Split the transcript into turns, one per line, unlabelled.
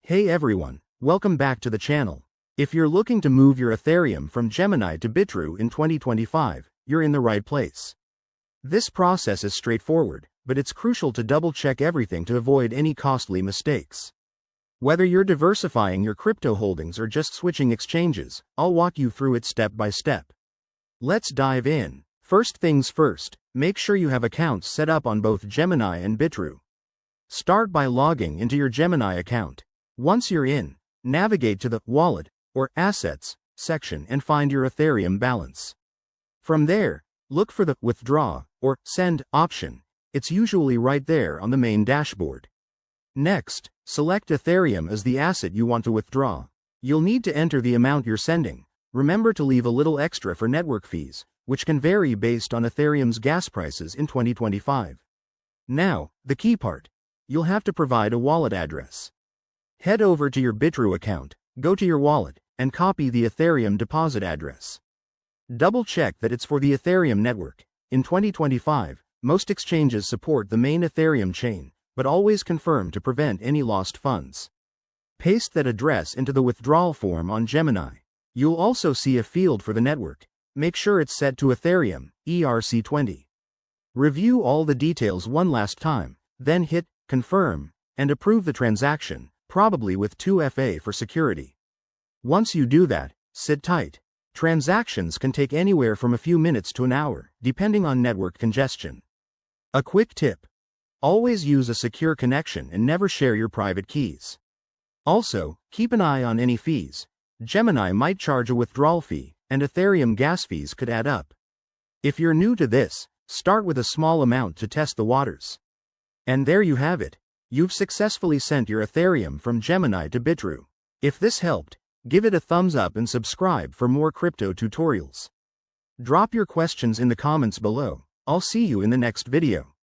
Hey everyone, welcome back to the channel. If you're looking to move your Ethereum from Gemini to Bitrue in 2025, you're in the right place. This process is straightforward, but it's crucial to double-check everything to avoid any costly mistakes. Whether you're diversifying your crypto holdings or just switching exchanges, I'll walk you through it step by step. Let's dive in. First things first, make sure you have accounts set up on both Gemini and Bitrue. Start by logging into your Gemini account. Once you're in, navigate to the Wallet or Assets section and find your Ethereum balance. From there, look for the Withdraw or Send option. It's usually right there on the main dashboard. Next, select Ethereum as the asset you want to withdraw. You'll need to enter the amount you're sending. Remember to leave a little extra for network fees, which can vary based on Ethereum's gas prices in 2025. Now, the key part. You'll have to provide a wallet address. Head over to your Bitrue account, go to your wallet, and copy the Ethereum deposit address. Double-check that it's for the Ethereum network. In 2025, most exchanges support the main Ethereum chain, but always confirm to prevent any lost funds. Paste that address into the withdrawal form on Gemini. You'll also see a field for the network. Make sure it's set to Ethereum, ERC20. Review all the details one last time, then hit Confirm and approve the transaction, probably with 2FA for security. Once you do that, sit tight. Transactions can take anywhere from a few minutes to an hour, depending on network congestion. A quick tip. Always use a secure connection and never share your private keys. Also, keep an eye on any fees. Gemini might charge a withdrawal fee, and Ethereum gas fees could add up. If you're new to this, start with a small amount to test the waters. And there you have it. You've successfully sent your Ethereum from Gemini to Bitrue. If this helped, give it a thumbs up and subscribe for more crypto tutorials. Drop your questions in the comments below. I'll see you in the next video.